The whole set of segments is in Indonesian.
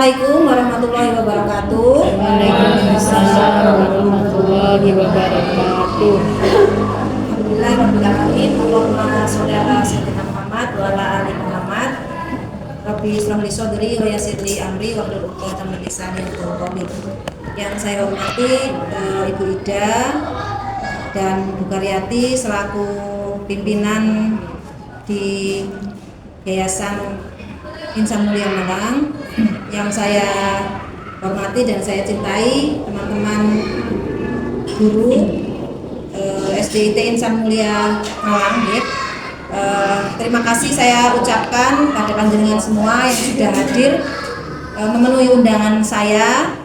Assalamualaikum warahmatullahi wabarakatuh. Waalaikumsalam warahmatullahi wabarakatuh. Alhamdulillahirrahmanirrahim. Allahumma sholli ala sayyidina Muhammad wa ala ali Muhammad. Rabbi shrah li sadri wa yassir li amri wahlul 'uqdatam min lisani yafqahu qawli. Yang saya hormati Ibu Ida dan Bu Karyati selaku pimpinan di Yayasan Insan Mulia Malang. Yang saya hormati dan saya cintai teman-teman guru SDIT Insan Mulia Malang, ya. Terima kasih saya ucapkan pada panjenengan semua yang sudah hadir memenuhi undangan saya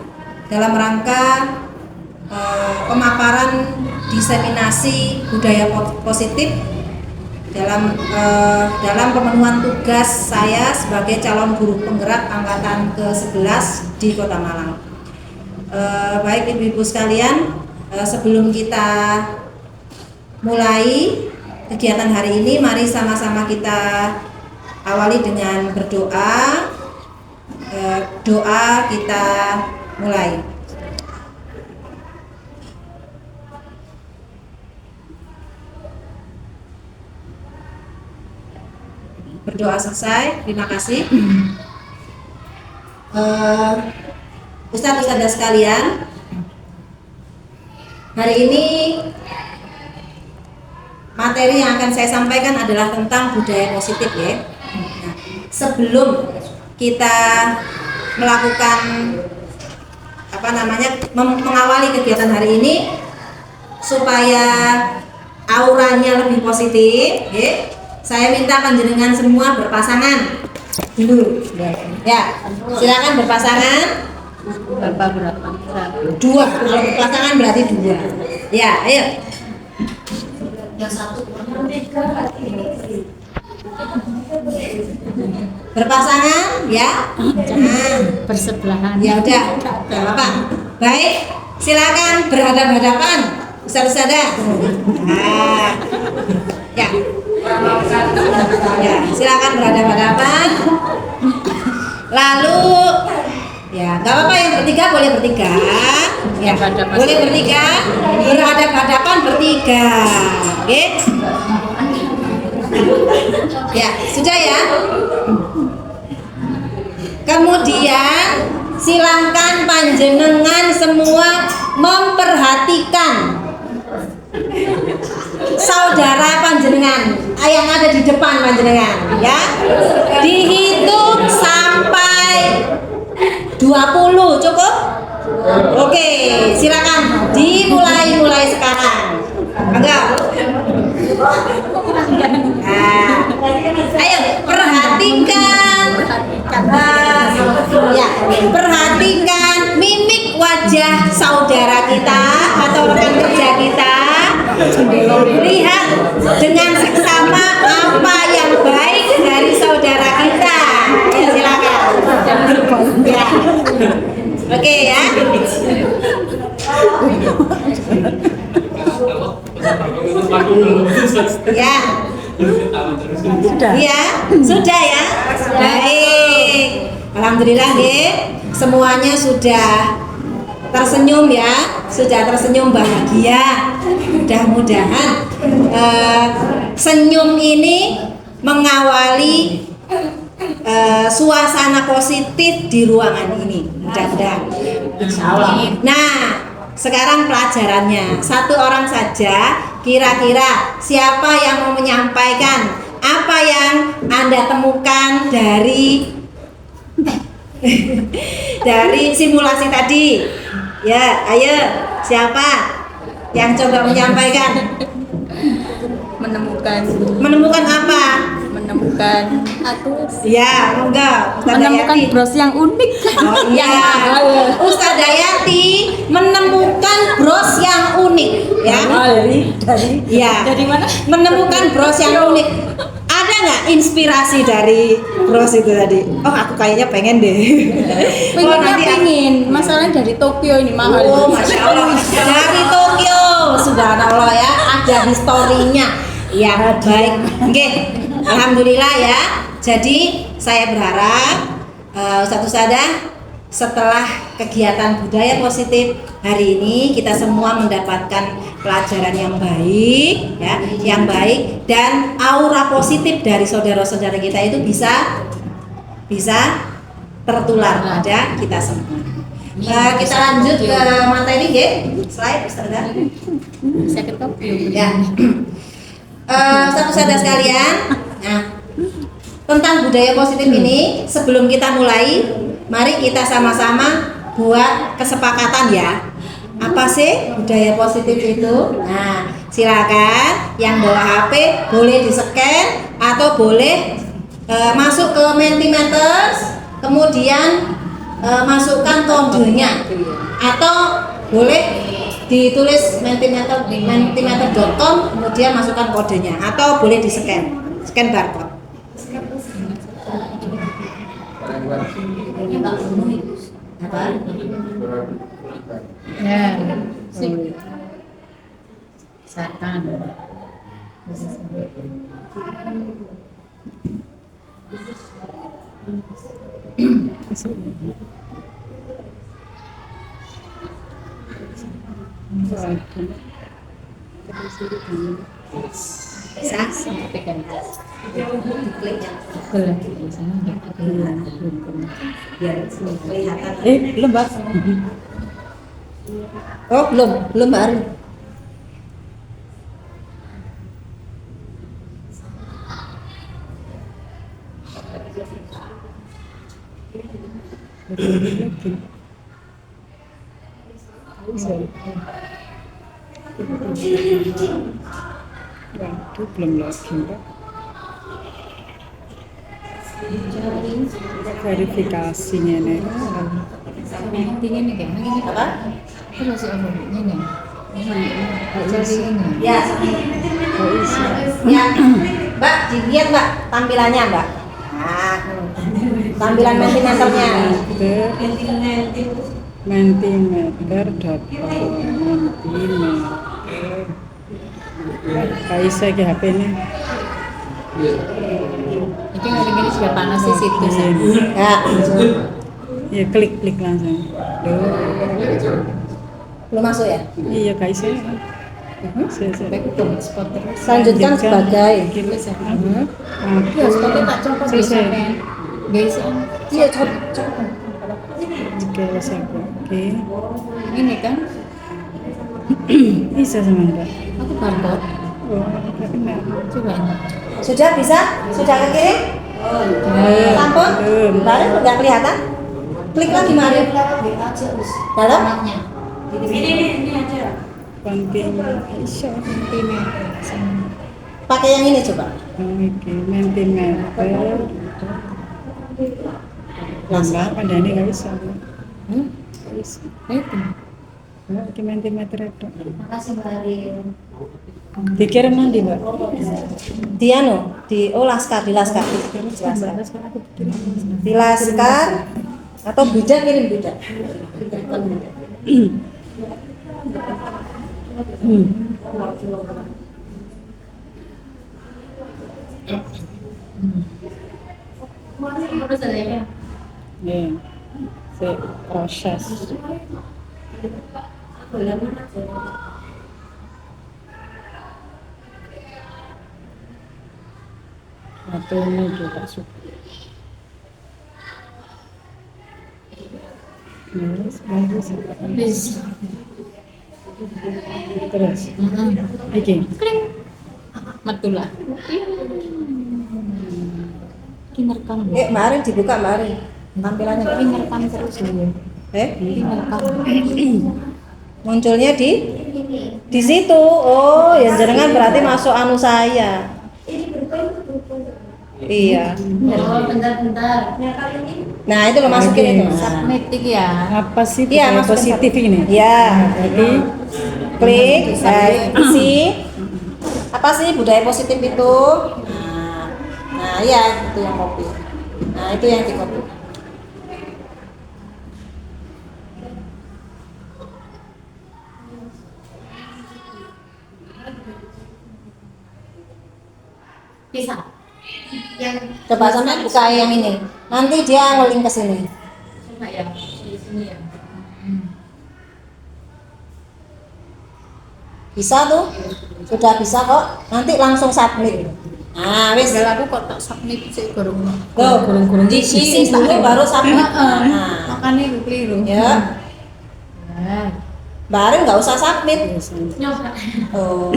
dalam rangka pemaparan diseminasi budaya positif dalam pemenuhan tugas saya sebagai calon guru penggerak angkatan ke-11 di Kota Malang. Baik ibu-ibu sekalian, sebelum kita mulai kegiatan hari ini, mari sama-sama kita awali dengan berdoa. Doa kita mulai. Berdoa selesai, terima kasih. Ustadz-ustadzah sekalian, hari ini materi yang akan saya sampaikan adalah tentang budaya positif, ya. Nah, sebelum kita melakukan mengawali kegiatan hari ini supaya auranya lebih positif, ya, saya minta panjenengan semua berpasangan dulu. Ya, silakan berpasangan. Berapa? Dua, kalau berpasangan berarti dua. Ya, ayo. Yang satu berpasangan, ya. Nah, Bersebelahan. ya udah, nggak apa-apa. Baik, silakan berhadapan-hadapan, ustadz-ustadzah. Nah, ya. Ya, silakan berhadapan-hadapan. Lalu, ya, nggak apa-apa, yang bertiga boleh bertiga. Ya, boleh bertiga, berhadapan-hadapan bertiga. Oke? Ya, sudah ya. Kemudian silahkan panjenengan semua memperhatikan saudara panjenengan yang ada di depan panjenengan, ya. Dihitung sampai 20, cukup? Oke, silakan dimulai sekarang. Enggak? Nah, ayo perhatikan, ya, perhatikan mimik wajah saudara kita atau rekan kerja kita. Lihat dengan seksama apa yang baik dari saudara kita. Ya, silakan. Ya. Oke, ya. Ya. Ya, sudah ya. Baik. Alhamdulillah, nggih. Semuanya sudah tersenyum, ya. Sudah tersenyum bahagia. Mudah-mudahan senyum ini mengawali suasana positif di ruangan ini. Mudah-mudahan. Nah, sekarang pelajarannya. Satu orang saja, kira-kira siapa yang mau menyampaikan apa yang Anda temukan dari simulasi tadi? Ya, ayo, siapa yang coba menyampaikan? Menemukan apa? Menemukan Ya, enggak. menemukan bros yang unik. Oh iya, Ustazah Yati menemukan bros yang unik, ya. Dari mana? Menemukan bros yang unik. Ada nggak inspirasi dari bros itu tadi? Oh, aku kayaknya pengen deh. Pengen. Masalahnya dari Tokyo ini mahal. Oh, masya Allah. Dari Tokyo, subhanallah, ya. Ada historinya. Ya, baik. Oke, alhamdulillah, ya. Jadi saya berharap Ustadz Ustadzah setelah kegiatan budaya positif hari ini kita semua mendapatkan pelajaran yang baik ya, yang baik, dan aura positif dari saudara-saudara kita itu bisa tertular pada kita semua. Kita lanjut ke materi ya, slide Ustazah. Ya. Saudara sekalian, nah, tentang budaya positif ini sebelum kita mulai, mari kita sama-sama buat kesepakatan ya. Apa sih budaya positif itu? Nah, silakan yang bawa HP boleh di-scan atau boleh masuk ke Mentimeters, kemudian masukkan kodenya, atau boleh ditulis mentimeter.com kemudian masukkan kodenya, atau boleh di-scan barcode. Ya, setan. Bisa? Biar kelihatan. Belum, Mbak. Oh, belum baru. Waduh, belum lagi, Mbak. Verifikasinya nih. Apa? Ya. Ya, Mbak, dilihat Mbak tampilannya Mbak. Nah, tampilan mentimeternya. Mentimeter dapat Kaisa ke HP ini. Ini hari-hari sudah panas di situ. Ya. Ya klik langsung. Belum masuk ya? Iya Kaisa. Lanjutkan sebagai. Ya, sepatu tak copot bisa kan? Guys, Iya, cocok. Oke. ini kan Bisa sama Mbak. aku barcode. Oh, nggak kena. Coba ini. Sudah bisa? Sudah ke kiri? Sampun? Baru nggak kelihatan? Klik lagi mari. Dalam? Ini aja. Penting. Bisa. Pakai yang ini coba. Oke, mentimeter. Enggak, pada ini nggak bisa. Bisa. Itu. Di mentimeter itu. Makasih Mbak Arin. Dikirim nanti Mbak. Di Laskar, di Laskar. Di Laskar atau Bida, kirim Bida. Ya, proses. Atau ini juga suka. Bagus. Please. Terus. Oke. Klik. Matula. Ini rekam. Mari dibuka mari. Tampilannya Ini rekam terus dulu. Ini rekam. munculnya di situ. Oh, yang jenengan berarti masuk anu saya. Iya. Bentar. Nah, itu lo masukin itu. Submit ya. Apa sih Iya, budaya masukin positif ini? Iya. Jadi Klik, isi. Apa sih budaya positif itu? Nah, iya itu yang copy. Nah, itu yang di copy. Bisa. Coba sampai buka yang ini. Nanti dia ngeling ke sini. Coba ya. Bisa tuh, sudah bisa kok. Nanti langsung submit. Nah, wis. Padahal aku kok tak submit sih gurung. Loh, Gurung-gurung diisi dulu baru submit. Nah, Makanya itu keliru. ya. Mbak Aril nggak usah submit. Nyoba. Oh.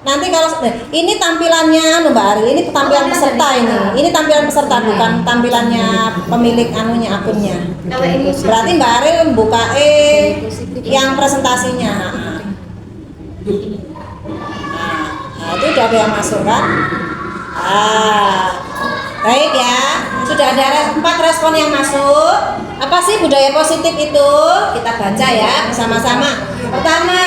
Nanti kalau ini tampilannya Mbak Aril, ini tampilan peserta ini. Ini tampilan peserta bukan tampilannya pemilik anunya akunnya. Kalau ini Berarti Mbak Aril membuka yang presentasinya. Nah, itu udah ada yang masuk kan? Baik ya. Sudah ada 4 respon yang masuk. Apa sih budaya positif itu? Kita baca ya bersama-sama. Pertama,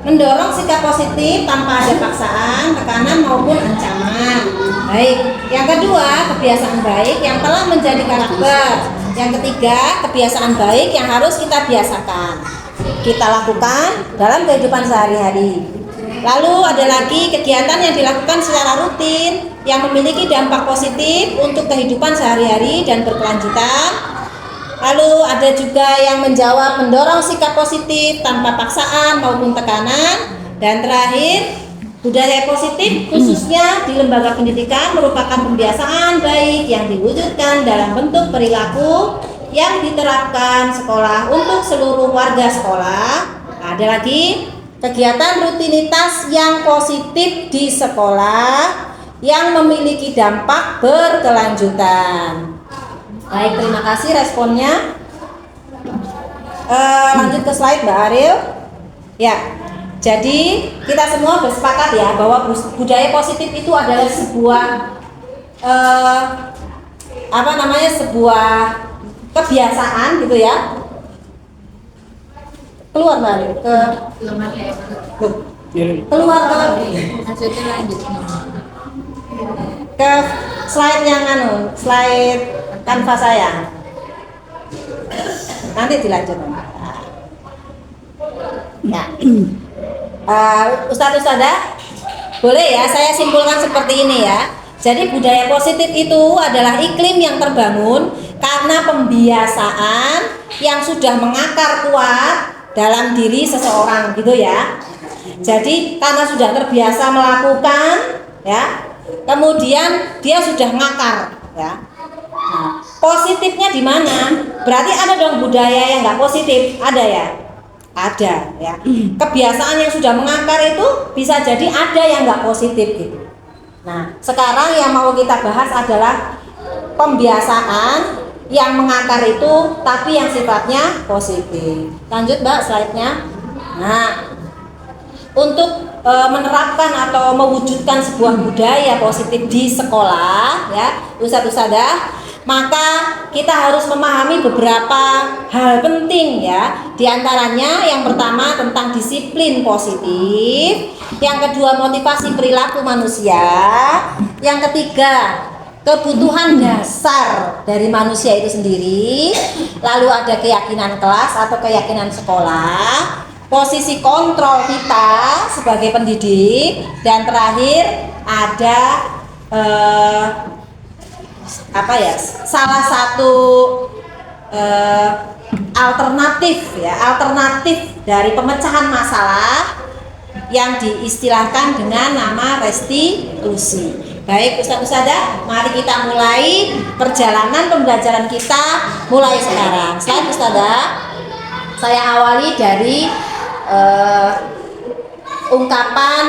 mendorong sikap positif tanpa ada paksaan, tekanan maupun ancaman. Baik. Yang kedua, kebiasaan baik yang telah menjadi karakter. Yang ketiga, kebiasaan baik yang harus kita biasakan, kita lakukan dalam kehidupan sehari-hari. Lalu ada lagi kegiatan yang dilakukan secara rutin yang memiliki dampak positif untuk kehidupan sehari-hari dan berkelanjutan. Lalu ada juga yang menjawab mendorong sikap positif tanpa paksaan maupun tekanan. Dan terakhir, budaya positif khususnya di lembaga pendidikan merupakan pembiasaan baik yang diwujudkan dalam bentuk perilaku yang diterapkan sekolah untuk seluruh warga sekolah. Ada lagi kegiatan rutinitas yang positif di sekolah yang memiliki dampak berkelanjutan. Baik, terima kasih responnya. Lanjut ke slide Mbak Aril. Ya, jadi kita semua bersepakat ya bahwa budaya positif itu adalah sebuah sebuah kebiasaan gitu ya. Keluar Mbak Aril ke keluar Maksudnya lanjut. ke slide yang slide kanva saya. Nanti dilanjut. Ya. Ustadz, boleh ya saya simpulkan seperti ini ya. Jadi budaya positif itu adalah iklim yang terbangun karena pembiasaan yang sudah mengakar kuat dalam diri seseorang gitu ya. Jadi karena sudah terbiasa melakukan ya, kemudian dia sudah ngakar ya. Nah, positifnya di mana? Berarti ada dong budaya yang nggak positif, ada ya? Ada ya. Kebiasaan yang sudah mengakar itu bisa jadi ada yang nggak positif gitu. Nah, sekarang yang mau kita bahas adalah pembiasaan yang mengakar itu tapi yang sifatnya positif. Lanjut Mbak slide-nya. Nah, untuk menerapkan atau mewujudkan sebuah budaya positif di sekolah ya, Ustadz-ustadzah, maka kita harus memahami beberapa hal penting ya. Di antaranya yang pertama tentang disiplin positif, yang kedua motivasi perilaku manusia, yang ketiga kebutuhan dasar dari manusia itu sendiri, lalu ada keyakinan kelas atau keyakinan sekolah, posisi kontrol kita sebagai pendidik, dan terakhir ada salah satu alternatif dari pemecahan masalah yang diistilahkan dengan nama restitusi. Baik Ustadz-ustadzah, mari kita mulai perjalanan pembelajaran kita mulai sekarang. Slide Ustadzah, saya awali dari ungkapan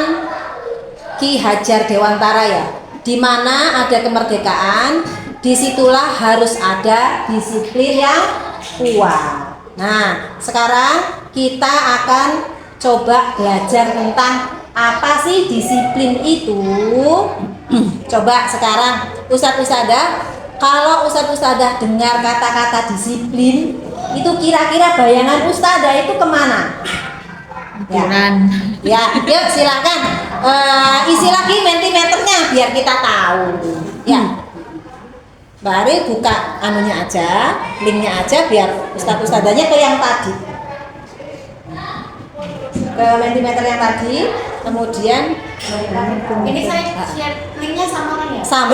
Ki Hajar Dewantara ya, di mana ada kemerdekaan, disitulah harus ada disiplin yang kuat. Nah, sekarang kita akan coba belajar tentang apa sih disiplin itu. Coba sekarang Ustadz-ustadzah, kalau Ustadz-ustadzah dengar kata-kata disiplin, itu kira-kira bayangan Ustadzah itu kemana? Ya, yuk silakan isi lagi mentimeternya biar kita tahu. Ya, Mbak Ari buka anunya aja, linknya aja biar Ustadz-ustadzahnya ke yang tadi, ke mentimeter yang tadi, kemudian Ini saya share linknya sama kan ya? sama.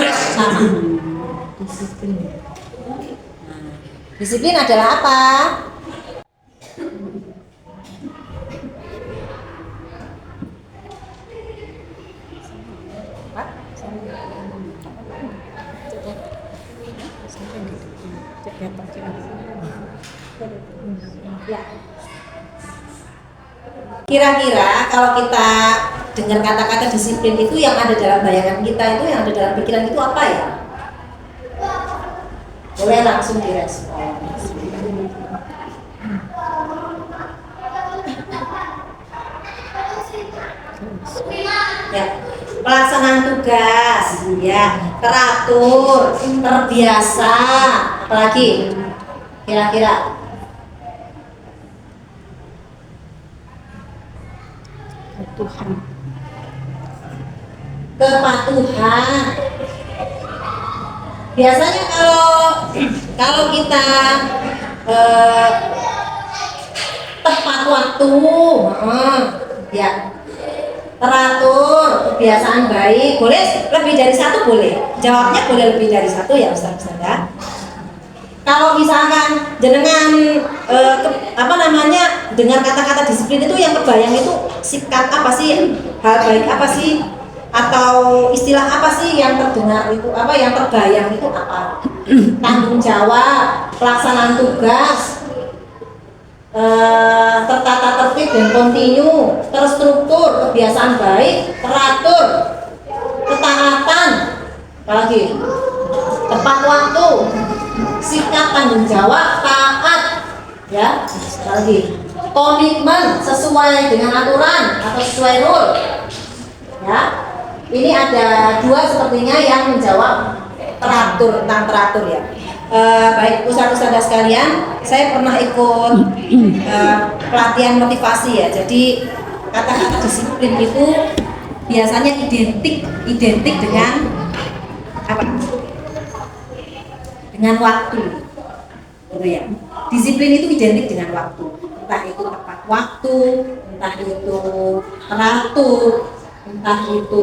Disiplin adalah apa? Ya. Kira-kira kalau kita dengar kata-kata disiplin itu yang ada dalam bayangan kita itu, yang ada dalam pikiran itu apa ya? Boleh langsung direspon. Ya, pelaksanaan tugas, ya, teratur, terbiasa, apalagi kira-kira Tuhan. kepatuhan. Biasanya kalau kita tepat waktu, ya, teratur, kebiasaan baik, boleh lebih dari satu boleh. Jawabnya boleh lebih dari satu ya Ustaz ya. Kalau misalkan jenengan dengar kata-kata disiplin itu yang kebayang itu sikap apa sih, hal baik apa sih, atau istilah apa sih yang terdengar itu, apa yang terbayang itu apa? Tanggung jawab, pelaksanaan tugas, tertata tertib dan kontinu, terstruktur, kebiasaan baik, teratur, ketaatan, apalagi tepat waktu, sikap tanggung jawab, taat, ya, lagi komitmen sesuai dengan aturan atau sesuai rule, ya. Ini ada dua sepertinya yang menjawab tentang teratur ya. Baik ustadz-ustadzah sekalian, saya pernah ikut pelatihan motivasi ya. Jadi kata-kata disiplin itu biasanya identik dengan apa? Dengan waktu, gitu ya. Disiplin itu identik dengan waktu, entah itu tepat waktu, entah itu teratur, entah itu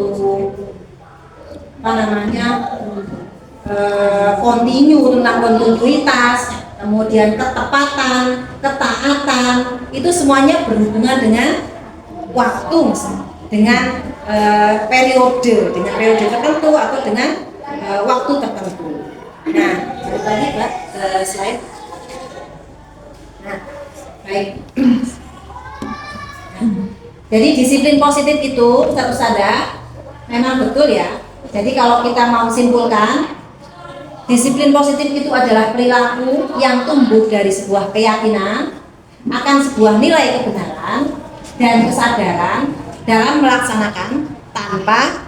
kontinu, tentang kontinuitas, kemudian ketepatan, ketaatan, itu semuanya berhubungan dengan waktu, dengan periode tertentu atau dengan waktu tertentu. Nah, balik lagi Mbak ke slide. Nah, baik. Jadi disiplin positif itu ustadzah memang betul ya. Jadi kalau kita mau simpulkan, disiplin positif itu adalah perilaku yang tumbuh dari sebuah keyakinan akan sebuah nilai kebenaran dan kesadaran dalam melaksanakan tanpa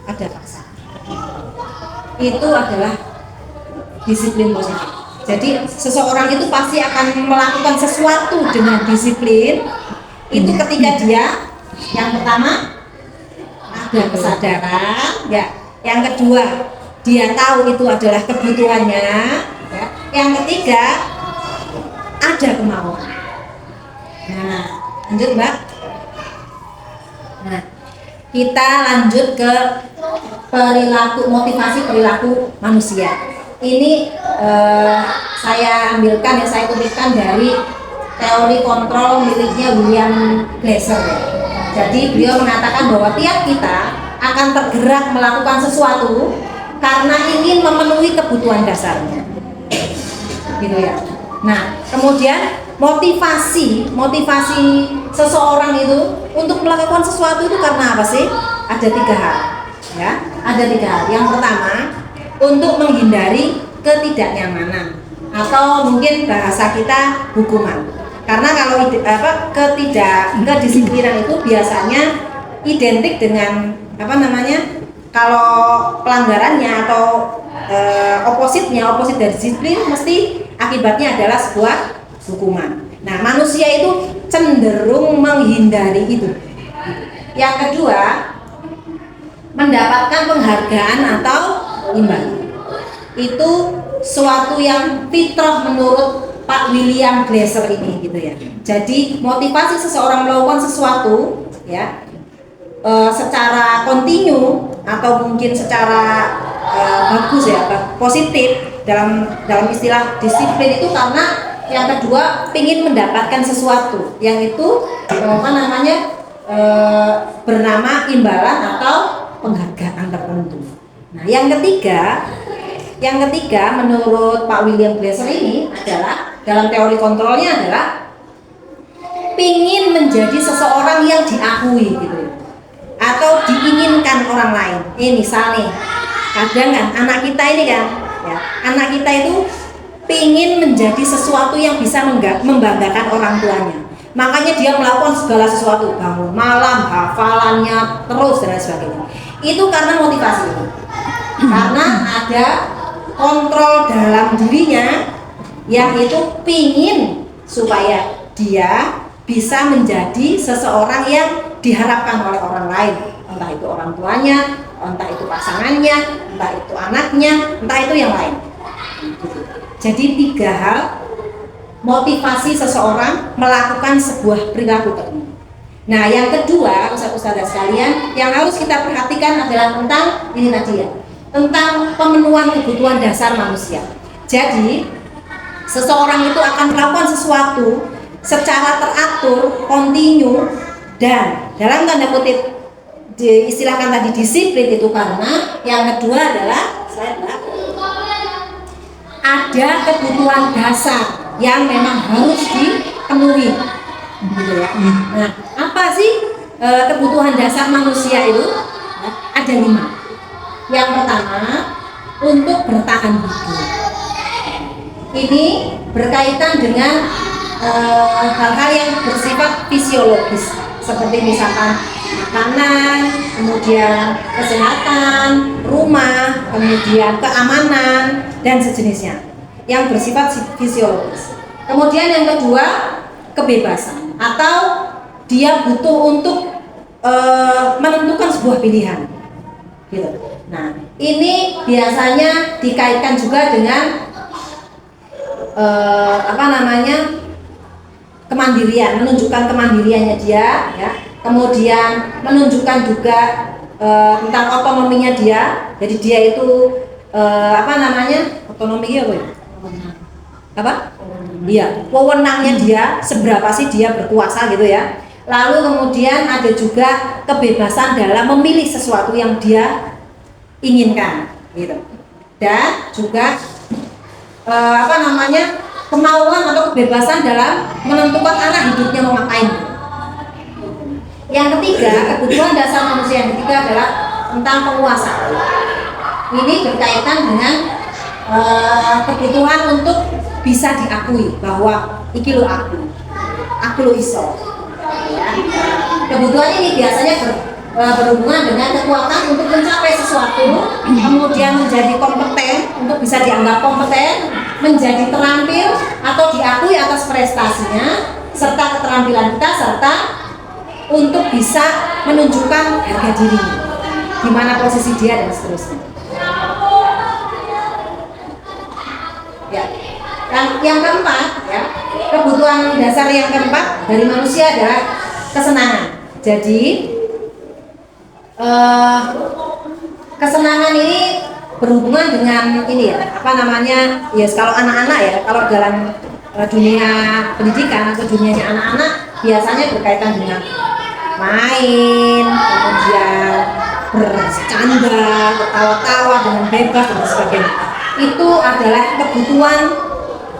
ada paksaan. Itu adalah disiplin positif. Jadi seseorang itu pasti akan melakukan sesuatu dengan disiplin itu ketika dia yang pertama ada kesadaran, ya. Yang kedua dia tahu itu adalah kebutuhannya, ya. Yang ketiga ada kemauan. Nah, lanjut Mbak. Nah, kita lanjut ke motivasi perilaku manusia. Ini saya ambilkan, saya kutipkan dari teori kontrol miliknya William Glasser. Jadi beliau mengatakan bahwa tiap kita akan tergerak melakukan sesuatu karena ingin memenuhi kebutuhan dasarnya, gitu ya. Nah, kemudian motivasi seseorang itu untuk melakukan sesuatu itu karena apa sih? Ada tiga hal, ya. Ada tiga hal. Yang pertama, untuk menghindari ketidaknyamanan atau mungkin bahasa kita hukuman. Karena kalau kedisiplinan itu biasanya identik dengan kalau pelanggarannya atau opposite dari disiplin mesti akibatnya adalah sebuah hukuman. Nah, manusia itu cenderung menghindari itu. Yang kedua, mendapatkan penghargaan atau imbalan. Itu suatu yang fitrah menurut Pak William Glasser ini, gitu ya. Jadi motivasi seseorang melakukan sesuatu, ya, secara kontinu atau mungkin secara bagus ya, positif dalam istilah disiplin itu karena yang kedua ingin mendapatkan sesuatu yang itu bernama imbalan atau penghargaan tertentu. Nah, yang ketiga Yang ketiga, menurut Pak William Glasser ini adalah dalam teori kontrolnya adalah pingin menjadi seseorang yang diakui gitu, atau diinginkan orang lain. Misalnya, kadang kan anak kita ini kan, ya, anak kita itu pingin menjadi sesuatu yang bisa membanggakan orang tuanya. Makanya dia melakukan segala sesuatu, bangun malam, hafalannya terus dan lain sebagainya. Itu karena motivasi itu. Karena ada kontrol dalam dirinya yang itu pingin supaya dia bisa menjadi seseorang yang diharapkan oleh orang lain, entah itu orang tuanya, entah itu pasangannya, entah itu anaknya, entah itu yang lain. Jadi 3 hal motivasi seseorang melakukan sebuah perilaku tertentu. Nah, yang kedua, ustaz-ustazah sekalian, yang harus kita perhatikan adalah tentang ini tadi ya, tentang pemenuhan kebutuhan dasar manusia. Jadi, seseorang itu akan melakukan sesuatu secara teratur, kontinu, dan dalam tanda kutip diistilahkan tadi disiplin itu karena yang kedua adalah ada kebutuhan dasar yang memang harus dipenuhi, gitu ya. Nah, apa sih kebutuhan dasar manusia itu? Ada 5. Yang pertama, untuk bertahan hidup. Ini berkaitan dengan hal-hal yang bersifat fisiologis, seperti misalkan makanan, kemudian kesehatan, rumah, kemudian keamanan dan sejenisnya yang bersifat fisiologis. Kemudian yang kedua, kebebasan, atau dia butuh untuk menentukan sebuah pilihan, gitu. Nah, ini biasanya dikaitkan juga dengan kemandirian, menunjukkan kemandiriannya dia, ya. Kemudian menunjukkan juga tentang otonominya dia. Jadi dia itu otonomi apa ya? Iya, wewenangnya dia, seberapa sih dia berkuasa gitu ya. Lalu kemudian ada juga kebebasan dalam memilih sesuatu yang dia inginkan, gitu. Dan juga kemauan atau kebebasan dalam menentukan arah hidupnya mau ngapain. Yang ketiga, kebutuhan dasar manusia yang ketiga adalah tentang penguasaan. Ini berkaitan dengan kebutuhan untuk bisa diakui bahwa iki lo aku lo iso. Ya. Kebutuhan ini biasanya berhubungan dengan kekuatan untuk mencapai sesuatu, kemudian menjadi kompeten, untuk bisa dianggap kompeten, menjadi terampil atau diakui atas prestasinya, serta keterampilan kita, serta untuk bisa menunjukkan harga dirinya, di mana posisi dia dan seterusnya. Ya. Yang keempat, ya, kebutuhan dasar yang keempat dari manusia adalah kesenangan. Jadi kesenangan ini berhubungan dengan ini ya, kalau anak-anak ya, kalau dalam dunia pendidikan atau dunianya anak-anak biasanya berkaitan dengan main, kemudian bercanda, ketawa-tawa dengan bebas dan sebagainya. Itu adalah kebutuhan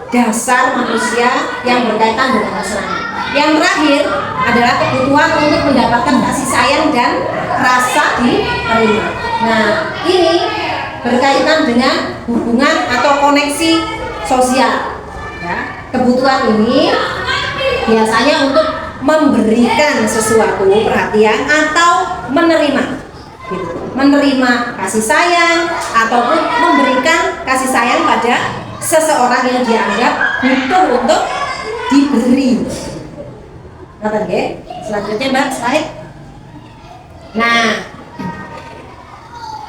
dasar manusia yang berkaitan dengan kesenangan. Yang terakhir adalah kebutuhan untuk mendapatkan kasih sayang dan rasa diterima. Nah, ini berkaitan dengan hubungan atau koneksi sosial. Ya, kebutuhan ini biasanya untuk memberikan sesuatu perhatian atau menerima, gitu. Menerima kasih sayang ataupun memberikan kasih sayang pada seseorang yang dianggap butuh untuk diberi. Selanjutnya Mbak, slide. Nah,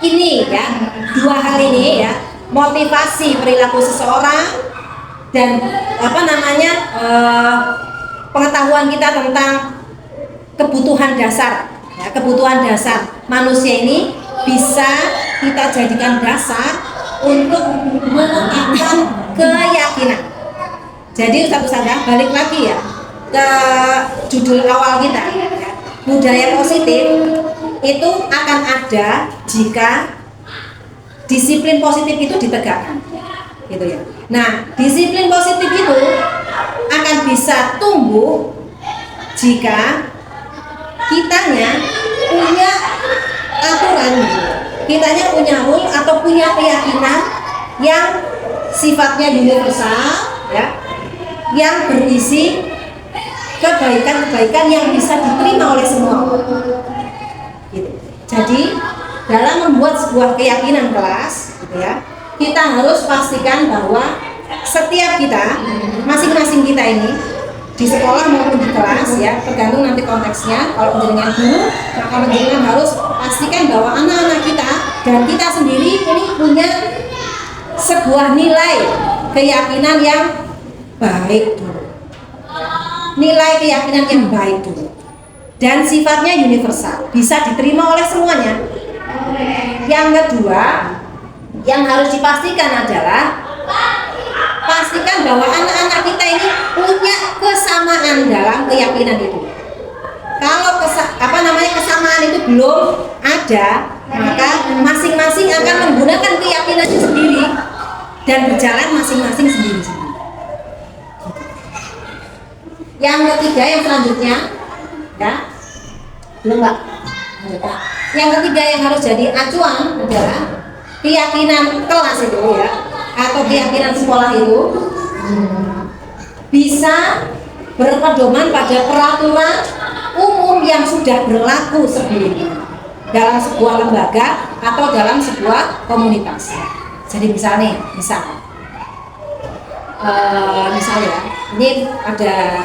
ini ya, 2 hal ini ya, motivasi perilaku seseorang dan pengetahuan kita tentang kebutuhan dasar, ya, kebutuhan dasar manusia ini bisa kita jadikan dasar untuk menetapkan keyakinan. Jadi Ustaz-ustazah balik lagi ya ke judul awal kita, ya. Budaya positif itu akan ada jika disiplin positif itu ditegakkan, gitu ya. Nah, disiplin positif itu akan bisa tumbuh jika kitanya punya aturan, kitanya punya rule atau punya keyakinan yang sifatnya universal, ya, yang berisi kebaikan-kebaikan yang bisa diterima oleh semua orang. Gitu. Jadi dalam membuat sebuah keyakinan kelas, gitu ya, kita harus pastikan bahwa setiap kita, masing-masing kita ini di sekolah maupun di kelas, ya, tergantung nanti konteksnya. Kalau menjadikan guru, maka menjadikan harus pastikan bahwa anak-anak kita dan kita sendiri ini punya sebuah nilai keyakinan yang baik dulu, nilai keyakinan yang baik dulu, dan sifatnya universal, bisa diterima oleh semuanya. Yang kedua yang harus dipastikan adalah pastikan bahwa anak-anak kita ini punya kesamaan dalam keyakinan itu. Kalau kesamaan itu belum ada, maka masing-masing akan menggunakan keyakinannya sendiri dan berjalan masing-masing sendiri-sendiri. Yang ketiga, yang selanjutnya, ya, belum Mbak. Yang ketiga yang harus jadi acuan adalah keyakinan kelas itu, ya, atau keyakinan sekolah itu bisa berpedoman pada peraturan umum yang sudah berlaku sebelumnya dalam sebuah lembaga atau dalam sebuah komunitas. Jadi misalnya ya, ini ada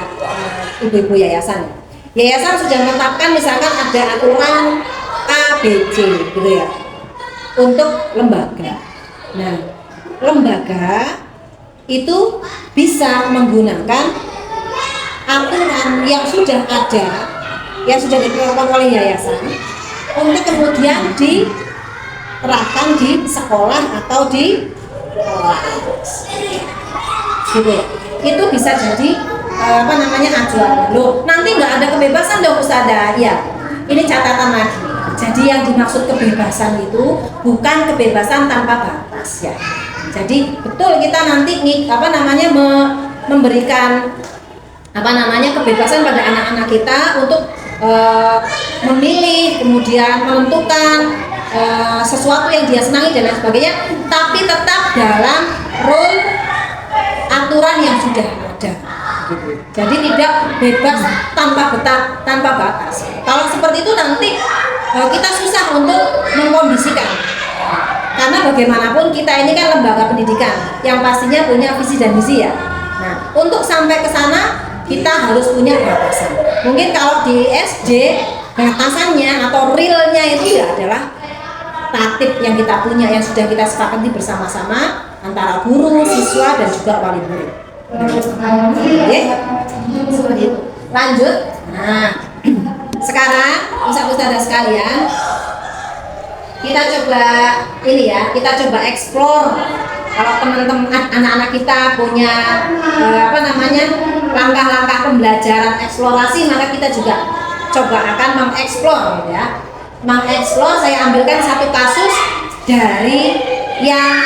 ibu-ibu yayasan. Yayasan sudah menetapkan misalkan ada aturan A, B, C, gitu ya, untuk lembaga. Nah, lembaga itu bisa menggunakan aturan yang sudah ada, yang sudah dikeluarkan oleh yayasan, untuk kemudian diterapkan di sekolah atau di kelas. Gitu ya. Itu bisa jadi acuan. Loh, nanti nggak ada kebebasan dong Ustazah. Ya, ini catatan lagi. Jadi yang dimaksud kebebasan itu bukan kebebasan tanpa batas, ya. Jadi betul kita nanti memberikan kebebasan pada anak-anak kita untuk memilih, kemudian menentukan sesuatu yang dia senangi dan lain sebagainya, tapi tetap dalam rule aturan yang sudah ada. Jadi tidak bebas tanpa batas. Kalau seperti itu nanti kita susah untuk mengkondisikan. Karena bagaimanapun kita ini kan lembaga pendidikan yang pastinya punya visi dan misi, ya. Nah, untuk sampai ke sana kita harus punya batasan. Mungkin kalau di SD batasannya atau realnya itu ya adalah tatib yang kita punya, yang sudah kita sepakati bersama-sama antara guru, siswa, dan juga wali murid. Oke, seperti itu. Lanjut. Nah, sekarang ustazah sekalian, kita coba kita coba explore. Kalau teman-teman anak-anak kita punya langkah-langkah pembelajaran eksplorasi, maka kita juga coba akan mengeksplor, ya. Mengeksplor, saya ambilkan satu kasus dari yang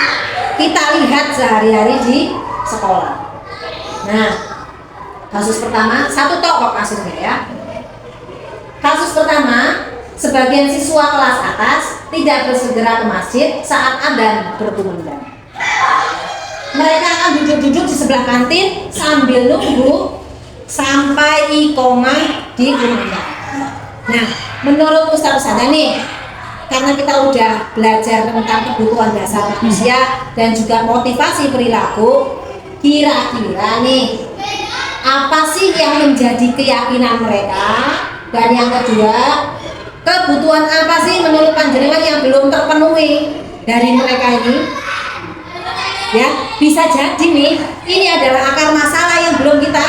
kita lihat sehari-hari di sekolah. Nah, kasus pertama, satu tokoh kasusnya, ya. Kasus pertama, sebagian siswa kelas atas tidak bersegera ke masjid saat adzan berkumandang. Mereka akan duduk-duduk di sebelah kantin sambil nunggu sampai iqomah dikumandang. Nah, menurut Ustazah nih, karena kita udah belajar tentang kebutuhan dasar manusia dan juga motivasi perilaku, kira-kira nih, apa sih yang menjadi keyakinan mereka? Dan yang kedua, kebutuhan apa sih menurut panjenengan yang belum terpenuhi dari mereka ini? Ya, bisa jadi nih, ini adalah akar masalah yang belum kita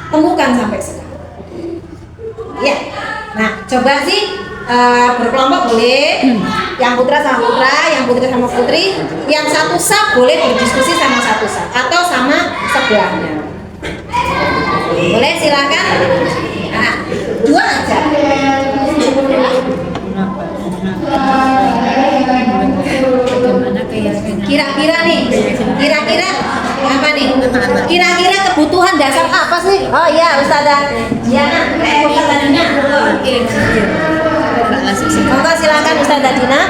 temukan sampai sekarang. Ya, nah coba sih berkelompok boleh, yang putra sama putra, yang putri sama putri, yang satu sab boleh berdiskusi sama satu sab atau sama sebelahnya. Boleh, silakan. Nah, dua aja. Kira-kira nih, kira-kira apa nih? Kira-kira kebutuhan dasar apa sih? Oh iya, Ustazah Diana. Ustazah Dina. Monggo silakan Ustazah Dina.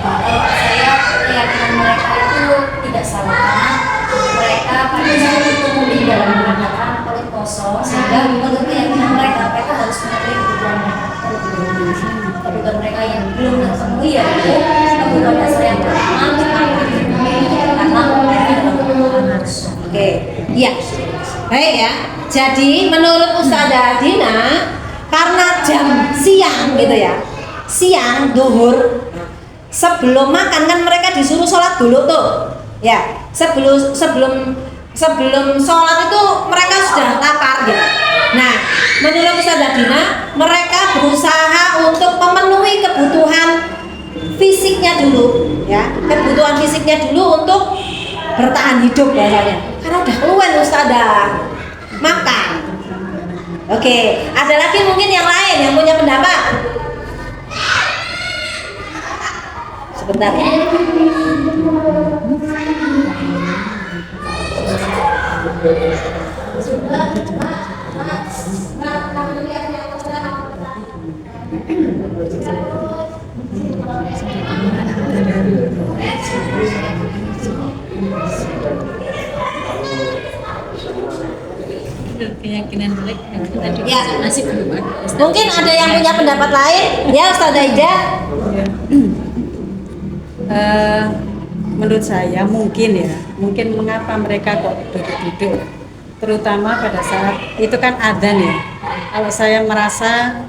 Saya keyakinan mereka itu tidak salah karena mereka pada saat itu mungkin dalam mengatakan perut kosong sehingga menurut keyakinan mereka harus memenuhi kebutuhan mereka. Kebutuhan mereka yang belum terpenuhi ya itu kebutuhan dasar yang pertama karena mereka dalam kebutuhan harus. Oke, iya. Baik ya. Jadi menurut Ustazah Dina karena jam siang gitu ya. Siang duhur sebelum makan kan mereka disuruh sholat dulu tuh. Ya, sebelum sholat itu mereka sudah lapar gitu. Nah, menurut Ustazah Dina mereka berusaha untuk memenuhi kebutuhan fisiknya dulu ya. Kebutuhan fisiknya dulu untuk bertahan hidup bahasanya. Karena udah keluar Ustazah makan. Oke, ada lagi mungkin yang lain yang punya pendapat? Sebentar ya. Keyakinan mereka tadi Ya. masih belum ada. Mungkin ada yang punya pendapat lain? Ya, Ustazah Ida. Menurut saya mungkin mengapa mereka kok duduk-duduk, terutama pada saat itu kan adzan ya. Kalau saya merasa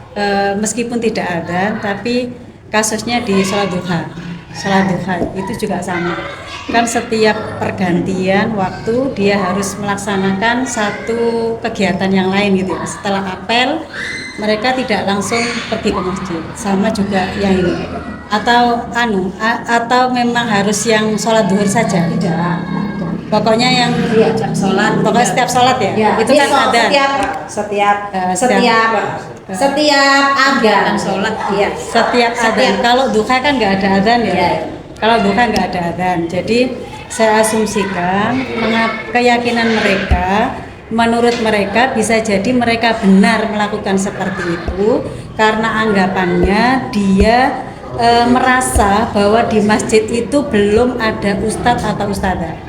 meskipun tidak adzan tapi kasusnya di sholat duha itu juga sama. Kan setiap pergantian waktu dia harus melaksanakan satu kegiatan yang lain gitu ya. Setelah apel mereka tidak langsung pergi ke masjid. Sama juga yang ini. Atau memang harus yang sholat duhur saja? Tidak. Pokoknya yang sholat. Pokoknya setiap sholat ya. Itu kan ada. Setiap adzan sholat. Iya. Setiap adzan. Kalau duha kan nggak ada adzan ya. Iya. Kalau duha nggak ada adzan. Jadi saya asumsikan keyakinan mereka, menurut mereka bisa jadi mereka benar melakukan seperti itu karena anggapannya dia merasa bahwa di masjid itu belum ada ustadz atau ustadzah,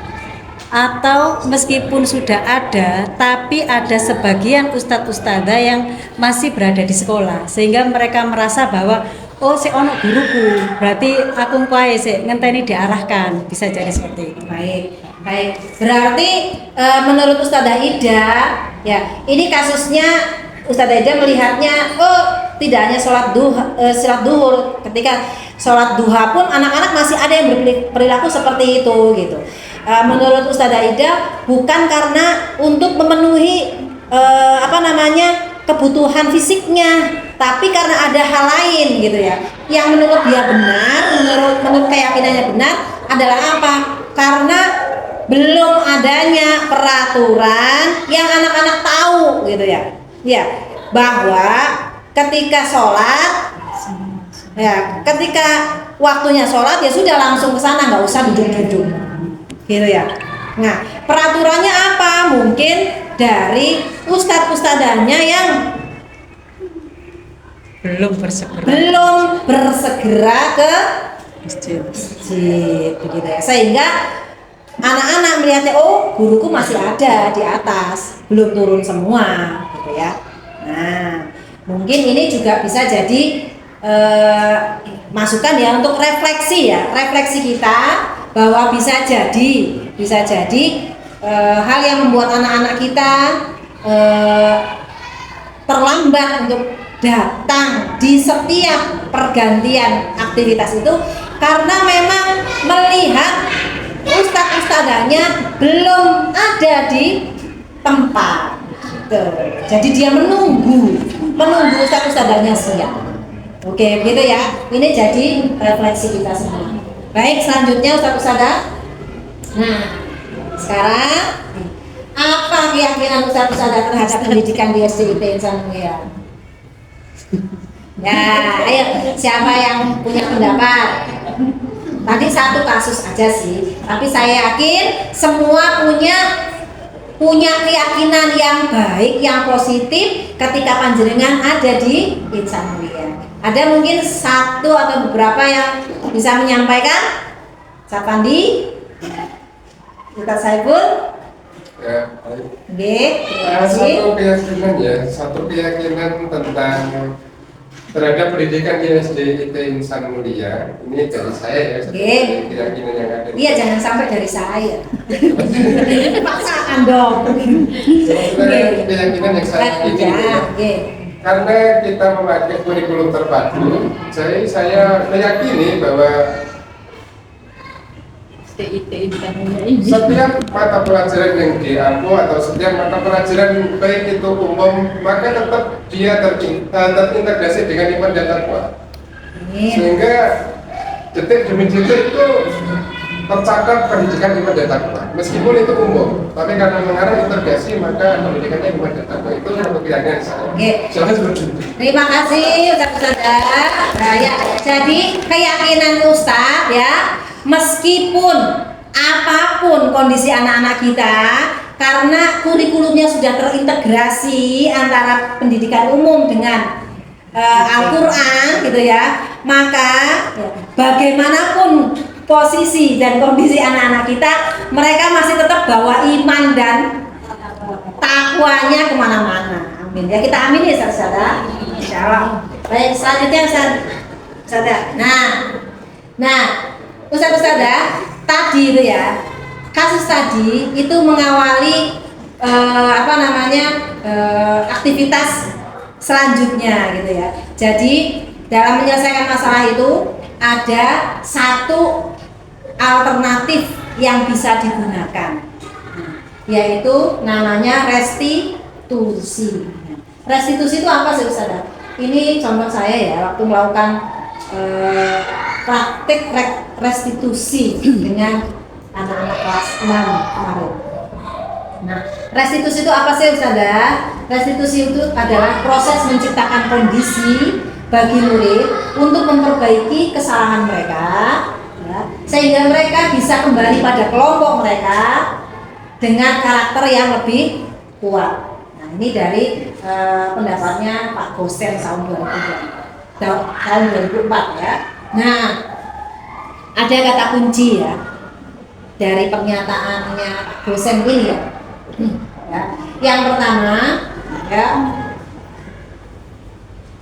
atau meskipun sudah ada tapi ada sebagian ustadz ustadzah yang masih berada di sekolah sehingga mereka merasa bahwa oh si ono guruku berarti aku kuai sih ngenteni diarahkan, bisa jadi seperti itu. Baik. Berarti menurut Ustazah Ida ya, ini kasusnya Ustazah Ida melihatnya tidak hanya sholat duhur, ketika sholat duha pun anak-anak masih ada yang berperilaku seperti itu gitu. Menurut Ustazah Ida bukan karena untuk memenuhi kebutuhan fisiknya, tapi karena ada hal lain gitu ya. Yang menurut dia benar, menurut keyakinannya benar adalah apa? Karena belum adanya peraturan yang anak-anak tahu gitu ya. Ya, bahwa ketika sholat ya, ketika waktunya sholat ya sudah langsung ke sana, nggak usah duduk-duduk gitu ya. Nah, peraturannya apa? Mungkin dari ustadz-ustadzanya yang belum bersegera ke masjid begitu ya. Sehingga anak-anak melihatnya, oh guruku masih ada di atas, belum turun semua gitu ya. Nah, mungkin ini juga bisa jadi masukan ya untuk refleksi kita bahwa bisa jadi hal yang membuat anak-anak kita terlambat untuk datang di setiap pergantian aktivitas itu karena memang melihat ustadz-ustadzanya belum ada di tempat. Jadi dia menunggu ustadz-ustadzanya siap. Oke, begitu ya. Ini jadi refleksi kita semua. Baik, selanjutnya ustadz-ustadzah. Nah, sekarang apa keyakinan ustadz-ustadzah terhadap pendidikan di SDIT Insan Mulia? Ya, ayo siapa yang punya pendapat? Tadi satu kasus aja sih, tapi saya yakin semua punya keyakinan yang baik, yang positif ketika panjenengan ada di Insan Mulia. Ada mungkin satu atau beberapa yang bisa menyampaikan? Sapandi, Ustaz Saiful. Ya, Oke, terima kasih. satu keyakinan tentang terhadap pendidikan di SD IT Insan Mulia. Ini dari saya ya, satu Oke. keyakinan yang ada. Iya, jangan sampai dari saya. Paksaan dong. Sebenarnya keyakinan yang saya yakini ya. Oke. Karena kita memakai kurikulum terpadu, jadi saya meyakini bahwa setiap mata pelajaran yang diampu atau setiap mata pelajaran baik itu umum, maka tetap dia terintegrasi dengan iman dan takwa. Sehingga detik demi detik itu tercatat pendidikan iman dan takwa. Meskipun itu umum, tapi karena mengarah integrasi maka pendidikannya iman dan takwa. Itu satu keyakinan saya. Oke. Silahkan. Terima kasih Ustaz. Nah, ya, jadi keyakinan Ustaz ya, meskipun apapun kondisi anak-anak kita, karena kurikulumnya sudah terintegrasi antara pendidikan umum dengan Al-Quran gitu ya, maka ya, bagaimanapun posisi dan kondisi anak-anak kita, mereka masih tetap bawa iman dan takwanya kemana-mana. Amin. Ya kita amin ya saudara. Insyaallah. Baik, selanjutnya Ustazah. Nah, Ustazah tadi itu ya, kasus tadi itu mengawali aktivitas selanjutnya gitu ya. Jadi dalam menyelesaikan masalah itu ada satu alternatif yang bisa digunakan, yaitu namanya restitusi. Restitusi itu apa sih Ustazah? Ini contoh saya ya, waktu melakukan praktik restitusi dengan anak-anak kelas 6 kemarin. Nah, restitusi itu apa sih Ustazah? Restitusi itu adalah proses menciptakan kondisi bagi murid untuk memperbaiki kesalahan mereka ya, sehingga mereka bisa kembali pada kelompok mereka dengan karakter yang lebih kuat. Nah, ini dari pendapatnya Pak Gosen tahun 2004 ya. Nah, ada kata kunci ya dari pernyataannya Pak Gosen ini ya. Yang pertama ya,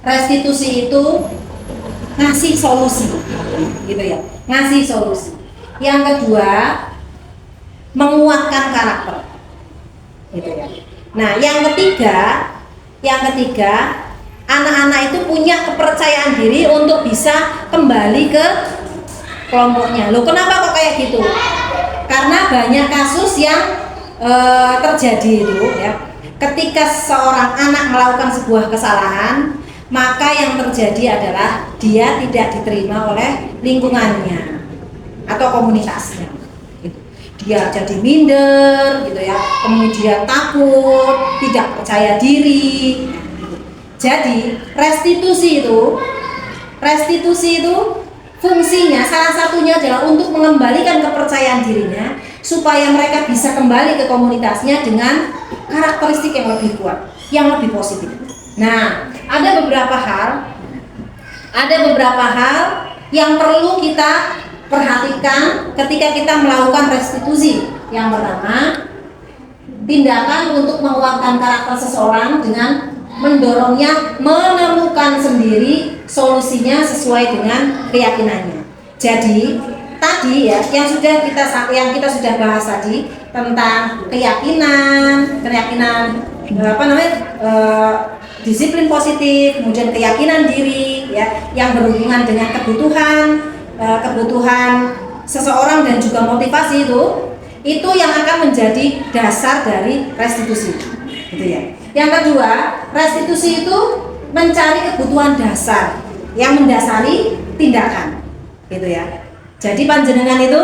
restitusi itu ngasih solusi gitu ya, ngasih solusi. Yang kedua, menguatkan karakter gitu ya. Nah, yang ketiga anak-anak itu punya kepercayaan diri untuk bisa kembali ke kelompoknya. Loh, kenapa kok kayak gitu? Karena banyak kasus yang terjadi itu ya, ketika seorang anak melakukan sebuah kesalahan, maka yang terjadi adalah dia tidak diterima oleh lingkungannya atau komunitasnya. Dia jadi minder gitu ya, kemudian takut, tidak percaya diri. Jadi restitusi itu fungsinya salah satunya adalah untuk mengembalikan kepercayaan dirinya supaya mereka bisa kembali ke komunitasnya dengan karakteristik yang lebih kuat, yang lebih positif. Nah, ada beberapa hal yang perlu kita perhatikan ketika kita melakukan restitusi. Yang pertama, tindakan untuk menguatkan karakter seseorang dengan mendorongnya menemukan sendiri solusinya sesuai dengan keyakinannya. Jadi tadi ya yang kita sudah bahas tadi tentang keyakinan disiplin positif, kemudian keyakinan diri ya yang berhubungan dengan kebutuhan seseorang dan juga motivasi itu yang akan menjadi dasar dari restitusi gitu ya. Yang kedua, restitusi itu mencari kebutuhan dasar yang mendasari tindakan gitu ya. Jadi panjenengan itu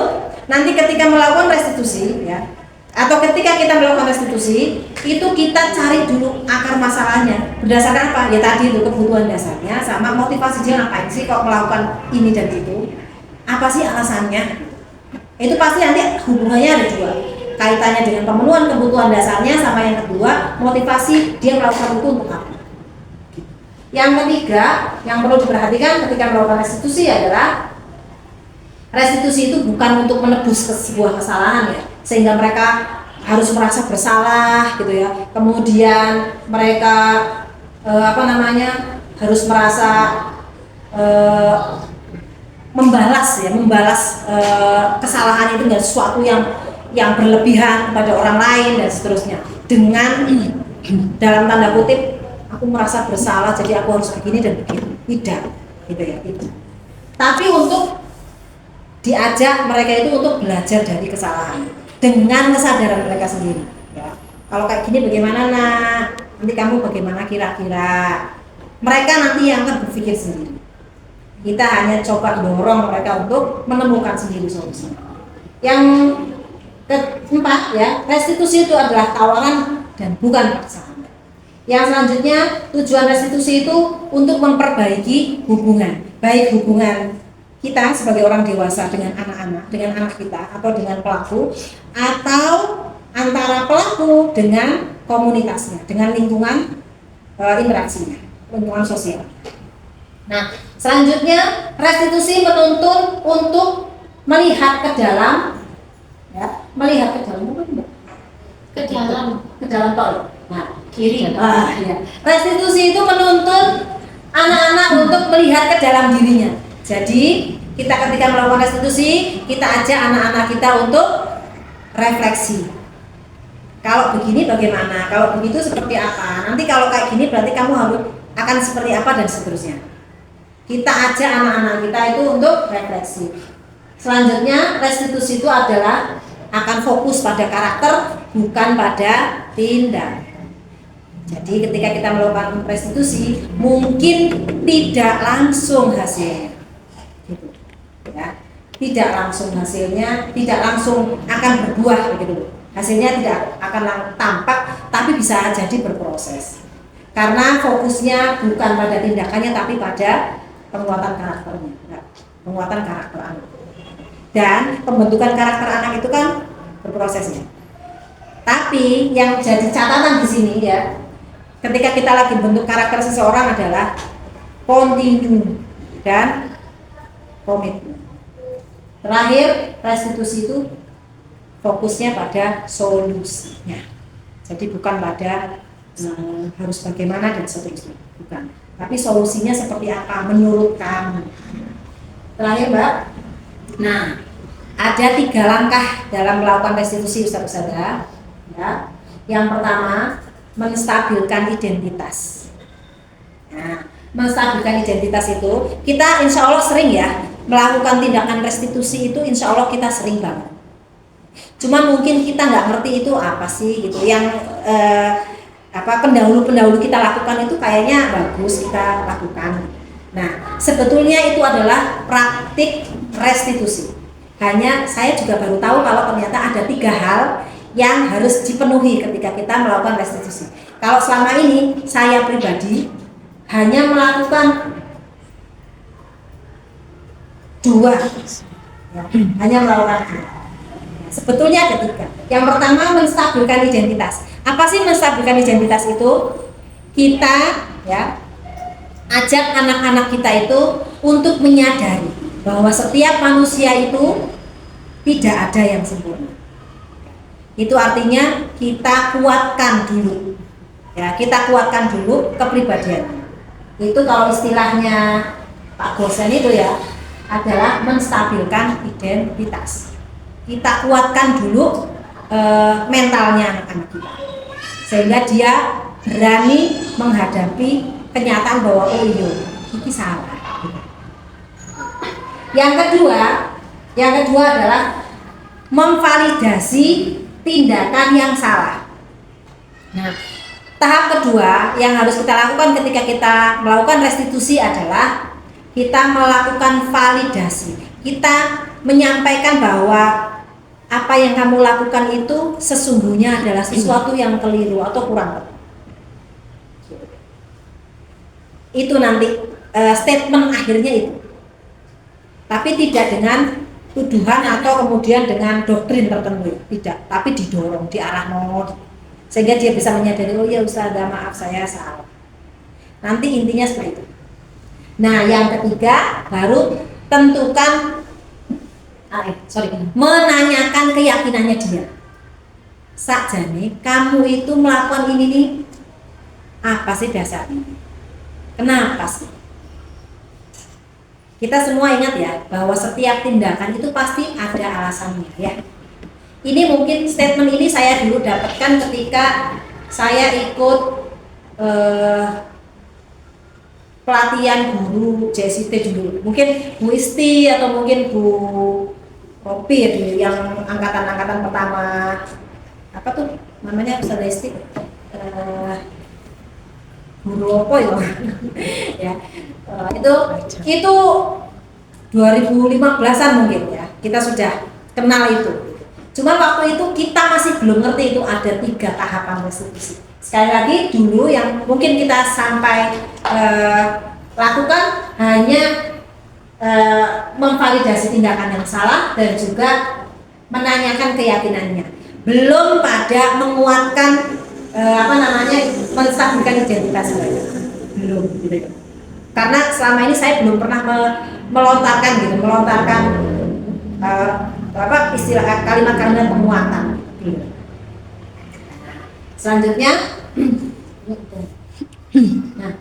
nanti ketika melakukan restitusi ya, atau ketika kita melakukan restitusi itu kita cari dulu akar masalahnya berdasarkan apa? Ya tadi itu kebutuhan dasarnya sama motivasi dia ngapain sih kok melakukan ini dan itu. apa sih alasannya? Itu pasti nanti hubungannya ada dua, kaitannya dengan pemenuhan kebutuhan dasarnya, sama yang kedua motivasi dia melakukan itu untuk apa. Yang ketiga yang perlu diperhatikan ketika melakukan restitusi adalah restitusi itu bukan untuk menebus sebuah kesalahan ya, sehingga mereka harus merasa bersalah gitu ya, kemudian mereka harus merasa membalas kesalahan itu dengan sesuatu yang berlebihan kepada orang lain dan seterusnya, dengan dalam tanda kutip aku merasa bersalah jadi aku harus begini dan begitu, tidak gitu ya, tidak. Tapi untuk diajak mereka itu untuk belajar dari kesalahan dengan kesadaran mereka sendiri ya. Kalau kayak gini bagaimana nak, nanti kamu bagaimana kira-kira, mereka nanti yang akan berpikir sendiri. Kita hanya coba dorong mereka untuk menemukan sendiri solusi. Yang keempat ya, restitusi itu adalah tawaran dan bukan paksaan. Yang selanjutnya, tujuan restitusi itu untuk memperbaiki hubungan, baik hubungan kita sebagai orang dewasa dengan anak-anak, dengan anak kita atau dengan pelaku, atau antara pelaku dengan komunitasnya, dengan lingkungan interaksinya, lingkungan sosial. Nah, selanjutnya restitusi menuntun untuk melihat ke dalam, ya, melihat ke dalam ke dalam tol. Nah, kiri. Ya. Restitusi itu menuntun anak-anak untuk melihat ke dalam dirinya. Jadi, kita ketika melakukan restitusi, kita ajak anak-anak kita untuk refleksi. Kalau begini bagaimana? Kalau begitu seperti apa? Nanti kalau kayak gini berarti kamu harus akan seperti apa dan seterusnya. Kita ajak anak-anak kita itu untuk refleksi. Selanjutnya, restitusi itu adalah akan fokus pada karakter, bukan pada tindak. Jadi ketika kita melakukan restitusi, mungkin tidak langsung hasilnya, gitu, ya. Tidak langsung hasilnya, tidak langsung akan berbuah, begitu. Hasilnya tidak akan tampak, tapi bisa jadi berproses. Karena fokusnya bukan pada tindakannya, tapi pada penguatan karakternya, ya. Penguatan karakter anak. Dan pembentukan karakter anak itu kan berprosesnya. Tapi yang jadi catatan di sini ya, ketika kita lagi bentuk karakter seseorang adalah kontinu dan komitmen. Terakhir, restitusi itu fokusnya pada solusinya. Jadi bukan pada harus bagaimana dan seterusnya, bukan. Tapi solusinya seperti apa menurut kamu. Terakhir Mbak, nah ada 3 langkah dalam melakukan restitusi Ustaz-Ustazah. Ya. Yang pertama, menstabilkan identitas. Nah, menstabilkan identitas itu kita insya Allah sering ya melakukan tindakan restitusi itu, insya Allah kita sering banget. Cuma mungkin kita nggak ngerti itu apa sih gitu. Yang pendahulu kita lakukan itu kayaknya bagus kita lakukan. Nah, sebetulnya itu adalah praktik restitusi. Hanya saya juga baru tahu kalau ternyata ada 3 hal yang harus dipenuhi ketika kita melakukan restitusi. Kalau selama ini saya pribadi hanya melakukan 2, ya, hanya melakukan 2. Sebetulnya ada 3. Yang pertama, menstabilkan identitas. Apa sih menstabilkan identitas itu? Kita ya ajak anak-anak kita itu untuk menyadari bahwa setiap manusia itu tidak ada yang sempurna. Itu artinya kita kuatkan dulu. Ya, kita kuatkan dulu kepribadiannya. Itu kalau istilahnya Pak Gosen itu ya adalah menstabilkan identitas. Kita kuatkan dulu mentalnya anak-anak kita, sehingga dia berani menghadapi kenyataan bahwa oh iya, ini salah. Yang kedua adalah memvalidasi tindakan yang salah. Nah, tahap kedua yang harus kita lakukan ketika kita melakukan restitusi adalah kita melakukan validasi. Kita menyampaikan bahwa apa yang kamu lakukan itu sesungguhnya adalah sesuatu yang keliru atau kurang tepat. Itu nanti statement akhirnya itu. Tapi tidak dengan tuduhan atau kemudian dengan doktrin tertentu, tidak, tapi didorong, diarah sehingga dia bisa menyadari, oh ya Ustazah, maaf saya salah. Nanti intinya seperti itu. Nah, yang ketiga baru tentukan, menanyakan keyakinannya dia. Sakjane kamu itu melakukan ini nih, apa sih dasarnya? Kenapa sih? Kita semua ingat ya bahwa setiap tindakan itu pasti ada alasannya ya. Ini mungkin statement ini saya dulu dapatkan ketika saya ikut pelatihan guru JST dulu. Mungkin Bu Isti atau mungkin Bu Ropi ya dulu yang angkatan pertama, apa tuh namanya Ustazah Isti? Guru apa ya? Ya. Itu 2015-an mungkin ya. Kita sudah kenal itu. Cuma waktu itu kita masih belum ngerti itu ada 3 tahapan restitusi. Sekali lagi dulu yang mungkin kita sampai lakukan hanya memvalidasi tindakan yang salah dan juga menanyakan keyakinannya. Belum pada menguatkan menstabilkan identitas mereka. Belum gitu. Karena selama ini saya belum pernah melontarkan istilah kalimat-kalimat penguatan. Selanjutnya, nah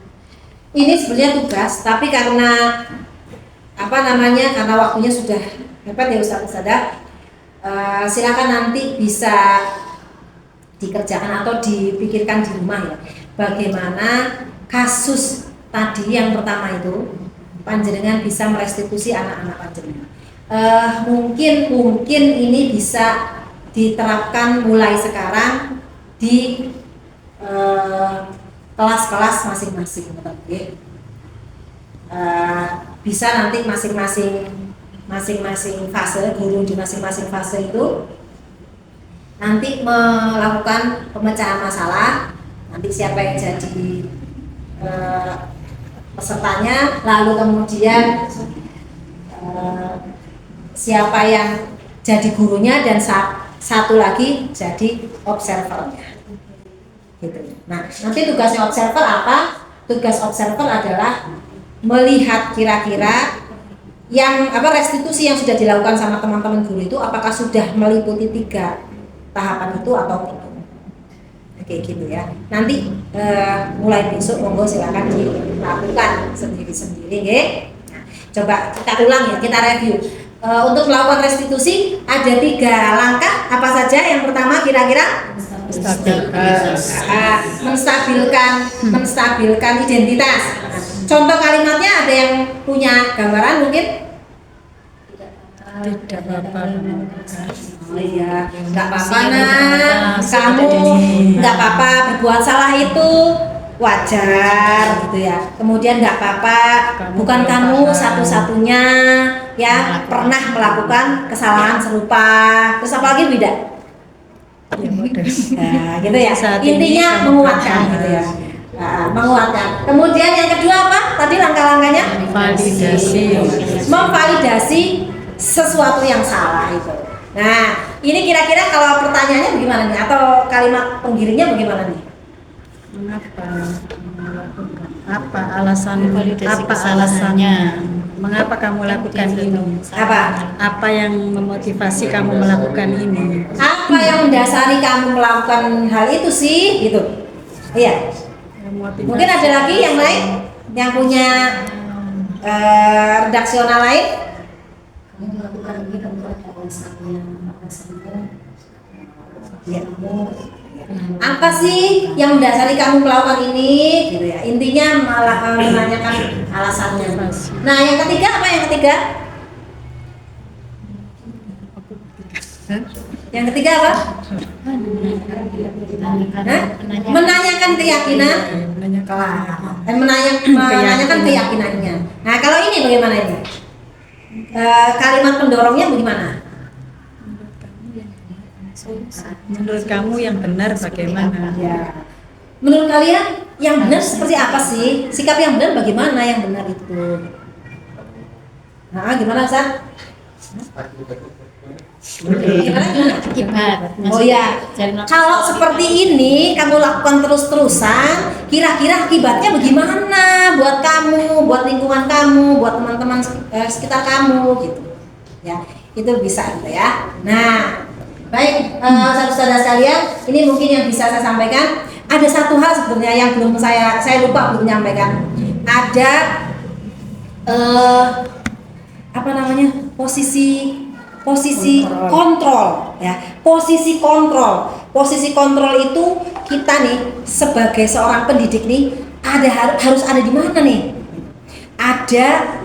ini sebenarnya tugas, tapi karena karena waktunya sudah mepet ya Ustazah, silakan nanti bisa dikerjakan atau dipikirkan di rumah ya. Bagaimana kasus tadi yang pertama itu panjenengan bisa merestitusi anak-anak panjenengan. Mungkin ini bisa diterapkan mulai sekarang di kelas-kelas masing-masing, bisa nanti masing-masing fase, guru di masing-masing fase itu nanti melakukan pemecahan masalah. Nanti siapa yang jadi pesertanya, lalu kemudian siapa yang jadi gurunya dan satu lagi jadi observernya. Gitu. Nah, nanti tugasnya observer apa? Tugas observer adalah melihat kira-kira yang restitusi yang sudah dilakukan sama teman-teman guru itu apakah sudah meliputi 3 tahapan itu atau tidak. Kayak gitu ya. Nanti mulai besok monggo silakan dilakukan sendiri-sendiri nggih. Nah, coba kita ulang ya, kita review. Untuk melakukan restitusi ada 3 langkah apa saja? Yang pertama kira-kira menstabilkan identitas. Nah, contoh kalimatnya ada yang punya gambaran mungkin? Tidak apa-apa. Oh iya, nggak apa-apa nak, kamu nggak apa-apa berbuat salah itu wajar gitu ya. Kemudian nggak apa-apa, bukan kamu satu-satunya yang pernah melakukan kesalahan serupa. Terus apa lagi beda? Nah, gitu ya. Intinya menguatkan gitu ya. Menguatkan. Kemudian yang kedua apa? Tadi langkah-langkahnya? Memvalidasi sesuatu yang salah itu. Nah, ini kira-kira kalau pertanyaannya bagaimana nih? Atau kalimat penggirinya bagaimana nih? Apa alasannya? Mengapa kamu lakukan ini? Apa yang memotivasi kamu melakukan ini? Apa yang mendasari kamu melakukan hal itu sih? Gitu. Iya. Mungkin ada lagi yang lain yang punya redaksional lain? Kamu melakukan ini tentu ada alasannya. Ya. Apa sih yang mendasari kamu melakukan ini? Gitu ya. Intinya malah menanyakan alasannya. Nah, yang ketiga apa yang ketiga? Yang ketiga apa? Menanyakan keyakinan. Menanyakan keyakinannya. Nah, kalau ini bagaimana ini? Kalimat pendorongnya bagaimana? Menurut kamu yang benar bagaimana? Ya. Menurut kalian yang benar seperti apa sih? Sikap yang benar bagaimana yang benar itu? Nah, gimana Ustaz? Gimana? Oh ya, kalau seperti ini kamu lakukan terus-terusan, kira-kira akibatnya bagaimana buat kamu, buat lingkungan kamu, buat teman-teman sekitar kamu gitu. Ya, itu bisa gitu ya. Nah, baik, saudara sekalian, ini mungkin yang bisa saya sampaikan. Ada satu hal sebenarnya yang belum saya lupa belum menyampaikan. Ada apa namanya, posisi kontrol ya, posisi kontrol itu kita nih sebagai seorang pendidik nih harus ada di mana nih? Ada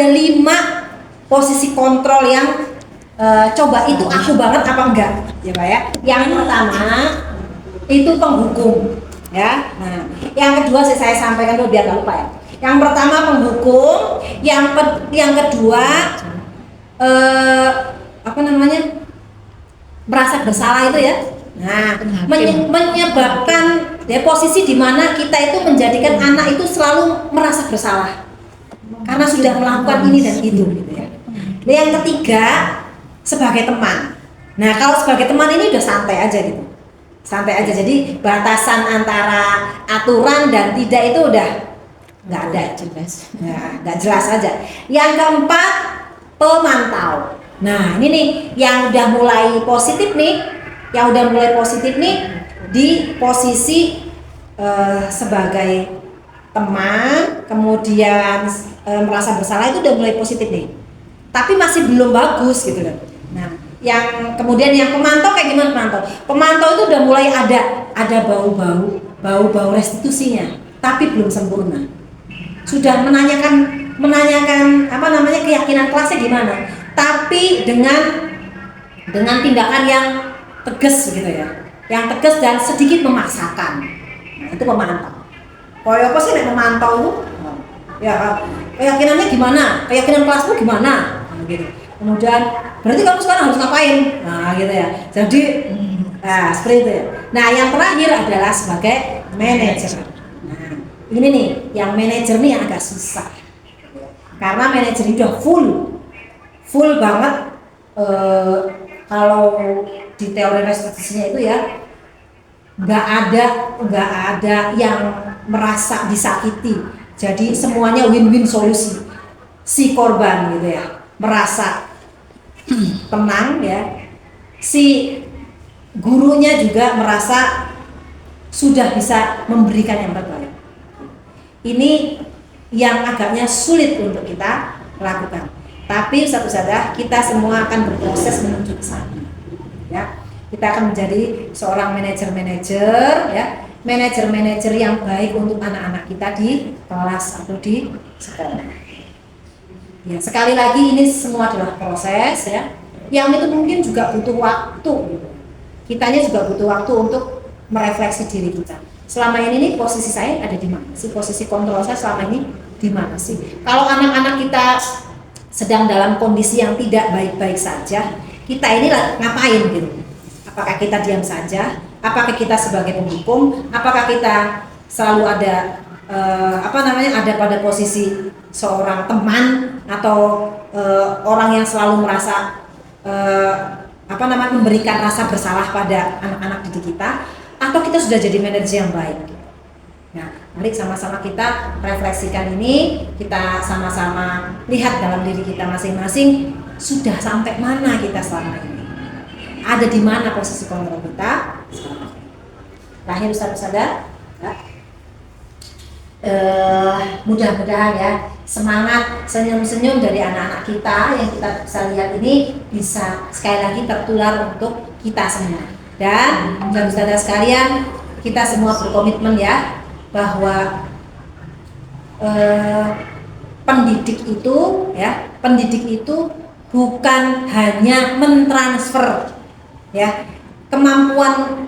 5 posisi kontrol yang coba itu aku banget apa enggak ya Pak ya. Yang pertama itu penghukum ya. Nah, yang kedua saya sampaikan dulu biar nggak lupa ya. Yang pertama penghukum, yang kedua apa namanya, merasa bersalah itu ya. Nah, menyebabkan ya posisi di mana kita itu menjadikan anak itu selalu merasa bersalah karena sudah melakukan ini dan itu gitu ya. Nah, yang ketiga sebagai teman. Nah, kalau sebagai teman ini udah santai aja gitu. Santai aja, jadi batasan antara aturan dan tidak itu udah nggak ada, jelas. Nah, nggak jelas aja. Yang keempat pemantau. Nah, ini nih yang udah mulai positif nih, di posisi sebagai teman, kemudian merasa bersalah itu udah mulai positif nih. Tapi masih belum bagus gitu loh. Nah, yang kemudian yang pemantau kayak gimana pemantau? Pemantau itu udah mulai ada bau restitusinya, tapi belum sempurna. Sudah menanyakan apa namanya, keyakinan kelasnya gimana, tapi dengan tindakan yang tegas gitu ya, yang tegas dan sedikit memaksakan. Nah, itu pemantau. Kalau apa sih nek memantau itu? Ya, keyakinannya gimana? Keyakinan kelasmu gimana? Nah, gitu. Kemudian berarti kamu sekarang harus ngapain? Nah, gitu ya. Jadi seperti itu ya. Nah, yang terakhir adalah sebagai manajer. Nah, ini nih, yang manajer nih yang agak susah. Karena manajer udah full banget kalau di teori restitusinya itu ya, nggak ada yang merasa disakiti. Jadi semuanya win-win solusi. Si korban gitu ya merasa tenang ya, si gurunya juga merasa sudah bisa memberikan yang terbaik. Ini yang agaknya sulit untuk kita lakukan. Tapi satu saja kita semua akan berproses menuju ke sana. Ya, kita akan menjadi seorang manajer ya, manajer yang baik untuk anak-anak kita di kelas atau di sekolah. Ya, sekali lagi ini semua adalah proses ya, yang itu mungkin juga butuh waktu gitu. Kitanya juga butuh waktu untuk merefleksi diri kita. Selama ini nih posisi saya ada di mana sih? Posisi kontrol saya selama ini di mana sih? Kalau anak-anak kita sedang dalam kondisi yang tidak baik-baik saja, kita ini ngapain gitu? Apakah kita diam saja? Apakah kita sebagai pendukung? Apakah kita selalu ada ada pada posisi seorang teman atau orang yang selalu merasa memberikan rasa bersalah pada anak-anak didik kita, atau kita sudah jadi manajer yang baik? Nah, mari sama-sama kita refleksikan ini, kita sama-sama lihat dalam diri kita masing-masing sudah sampai mana kita selama ini, ada di mana posisi kontrol kita selama ini. Terakhir Ustaz-Ustazah ya. Mudah-mudahan ya semangat senyum-senyum dari anak-anak kita yang kita bisa lihat ini bisa sekali lagi tertular untuk kita semua. Dan saudara sekalian, kita semua berkomitmen ya bahwa pendidik itu bukan hanya mentransfer ya kemampuan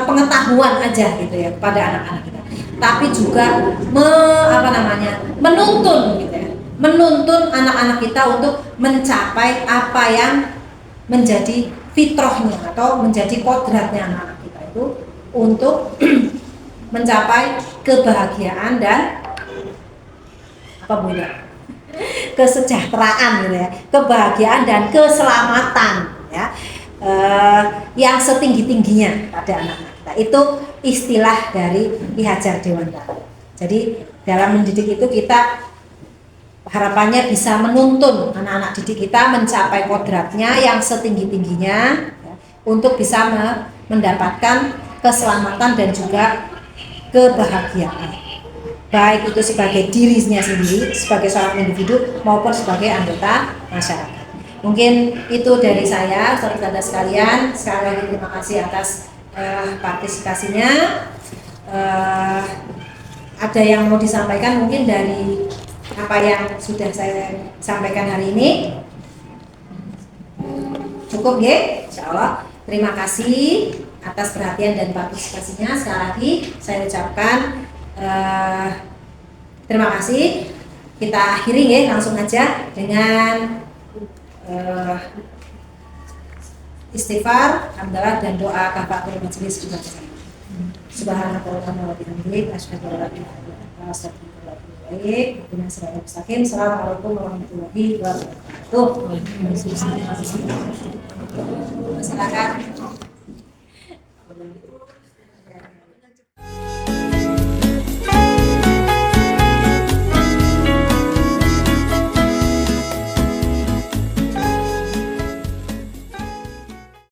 pengetahuan aja gitu ya pada anak-anak kita, tapi juga menuntun anak-anak kita untuk mencapai apa yang menjadi fitrahnya atau menjadi kodratnya anak-anak kita itu untuk mencapai kebahagiaan dan kesejahteraan gitu ya, kebahagiaan dan keselamatan ya, yang setinggi-tingginya pada anak-anak kita. Itu istilah dari Ki Hajar Dewantara. Jadi dalam mendidik itu kita harapannya bisa menuntun anak-anak didik kita mencapai kodratnya yang setinggi-tingginya ya, untuk bisa mendapatkan keselamatan dan juga kebahagiaan, baik itu sebagai dirinya sendiri, sebagai seorang individu maupun sebagai anggota masyarakat. Mungkin itu dari saya, saudara-saudara sekalian. Sekali lagi terima kasih atas partisipasinya. Ada yang mau disampaikan mungkin dari apa yang sudah saya sampaikan hari ini? Cukup ya? Insya Allah. Terima kasih atas perhatian dan partisipasinya. Sekali lagi saya ucapkan terima kasih. Kita akhiri ya langsung aja dengan istighfar, hamdalah dan doa kafaratul majelis juga bersama. Subhanallahumma wa bihamdihi asyhadu an la ilaha illa anta astaghfiruka wa atubu ilaik. Assalamualaikum warahmatullahi wabarakatuh. Silakan.